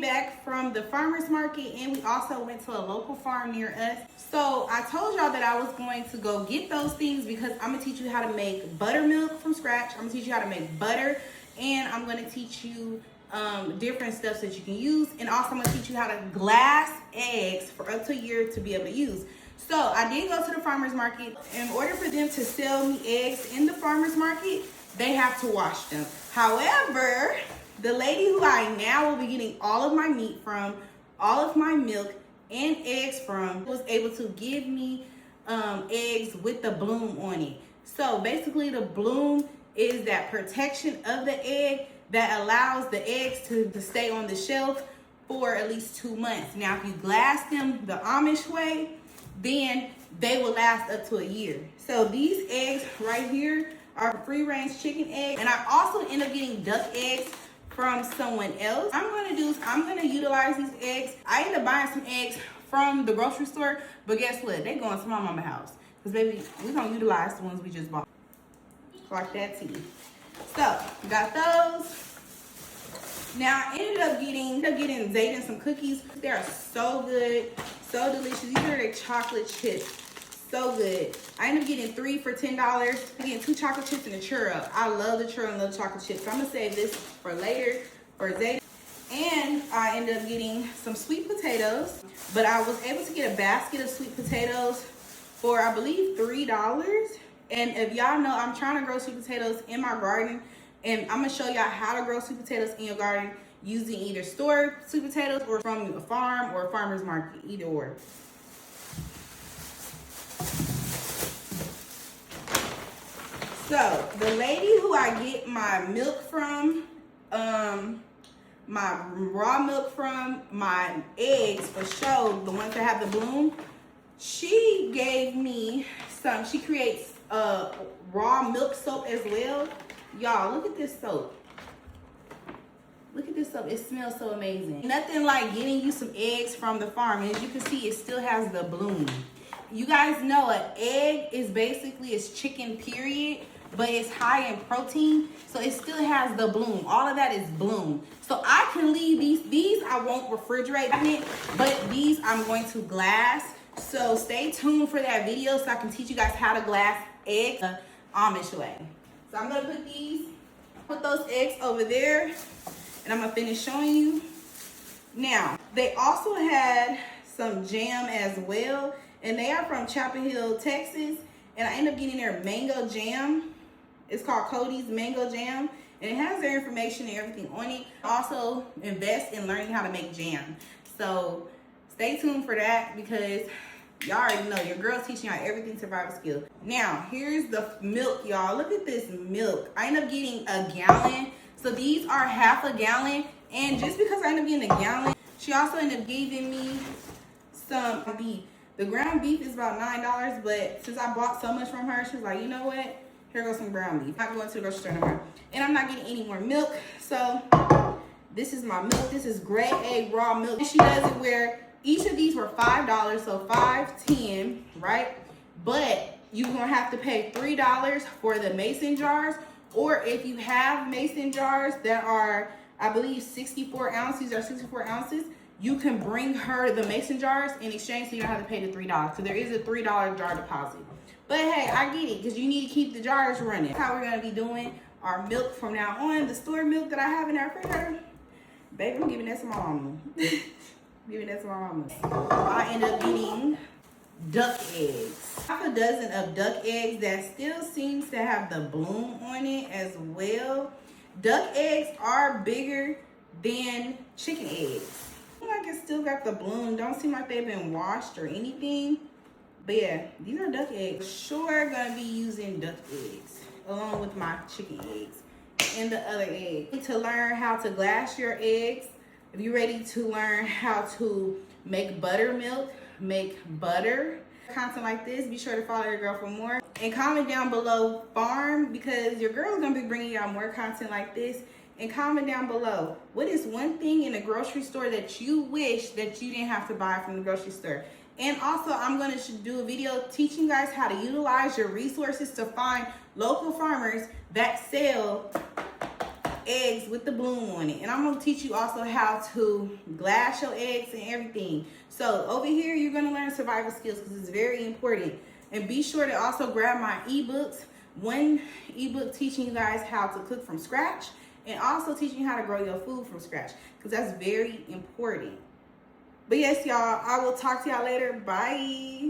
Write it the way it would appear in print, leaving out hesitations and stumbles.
back from the farmer's market, and we also went to a local farm near us. So I told y'all that I was going to go get those things because I'm gonna teach you how to make buttermilk from scratch. I'm gonna teach you how to make butter, and I'm gonna teach you different stuff that you can use, and also I'm gonna teach you how to glass eggs for up to a year to be able to use. So I did go to the farmer's market. In order for them to sell me eggs in the farmer's market, they have to wash them. However, the lady who I now will be getting all of my meat from, all of my milk and eggs from, was able to give me eggs with the bloom on it. So basically the bloom is that protection of the egg that allows the eggs to stay on the shelf for at least 2 months. Now, if you glass them the Amish way, then they will last up to a year. So these eggs right here are free-range chicken eggs, and I also end up getting duck eggs from someone else. I'm gonna utilize these eggs. I end up buying some eggs from the grocery store, but guess what? They going to my mama's house. Because baby, we're gonna utilize the ones we just bought. Like that tea. So, got those. Now, I ended up getting Zayden some cookies. They are so good, so delicious. These are their chocolate chips. So good. I ended up getting 3 for $10. I'm getting 2 chocolate chips and a churro. I love the churro and love the chocolate chips. So I'm gonna save this for later for Zayden. And I ended up getting some sweet potatoes. But I was able to get a basket of sweet potatoes for, I believe, $3. And if y'all know, I'm trying to grow sweet potatoes in my garden. And I'm gonna show y'all how to grow sweet potatoes in your garden using either stored sweet potatoes or from a farm or a farmer's market, either or. So the lady who I get my milk from, my raw milk from, my eggs for show, the ones that have the bloom, she gave me some. She creates raw milk soap as well. Y'all, look at this soap. Look at this soap. It smells so amazing. Nothing like getting you some eggs from the farm. As you can see, it still has the bloom. You guys know an egg is basically it's chicken period, but it's high in protein, so it still has the bloom. All of that is bloom. So I can leave these I won't refrigerate it, but these I'm going to glass. So stay tuned for that video so I can teach you guys how to glass eggs the Amish way. So I'm gonna put those eggs over there, and I'm gonna finish showing you. Now, they also had some jam as well, and they are from Chapel Hill, Texas, and I end up getting their mango jam. It's called Cody's Mango Jam, and it has their information and everything on it. Also, invest in learning how to make jam. So stay tuned for that because y'all already know your girl's teaching y'all everything survival skill. Now, here's the milk, y'all. Look at this milk. I end up getting a gallon. So these are half a gallon, and just because I end up getting a gallon, she also ended up giving me some beef. The ground beef is about $9, but since I bought so much from her, she was like, you know what? Here goes some ground beef. I'm not going to the grocery store no more. And I'm not getting any more milk. So this is my milk. This is grade A raw milk. And she does it where each of these were $5, so $5, $10, right? But you're going to have to pay $3 for the mason jars. Or if you have mason jars that are, I believe, 64 ounces or 64 ounces, you can bring her the mason jars in exchange so you don't have to pay the $3. So there is a $3 jar deposit. But hey, I get it because you need to keep the jars running. That's how we're going to be doing our milk from now on. The store milk that I have in our refrigerator, baby, I'm giving that to my mama. Giving that to my mama. I end up getting duck eggs. Half a dozen of duck eggs that still seems to have the bloom on it as well. Duck eggs are bigger than chicken eggs. Like it still got the bloom. Don't seem like they've been washed or anything. But yeah, these are duck eggs. Sure gonna be using duck eggs along with my chicken eggs and the other eggs. To learn how to glass your eggs, if you're ready to learn how to make buttermilk, make butter, content like this, be sure to follow your girl for more. And comment down below farm, because your girl's gonna be bringing y'all more content like this. And comment down below, what is one thing in a grocery store that you wish that you didn't have to buy from the grocery store? And also, I'm going to do a video teaching you guys how to utilize your resources to find local farmers that sell eggs with the bloom on it. And I'm going to teach you also how to glass your eggs and everything. So over here, you're going to learn survival skills because it's very important. And be sure to also grab my ebooks. One ebook teaching you guys how to cook from scratch and also teaching you how to grow your food from scratch because that's very important. But yes, y'all, I will talk to y'all later. Bye.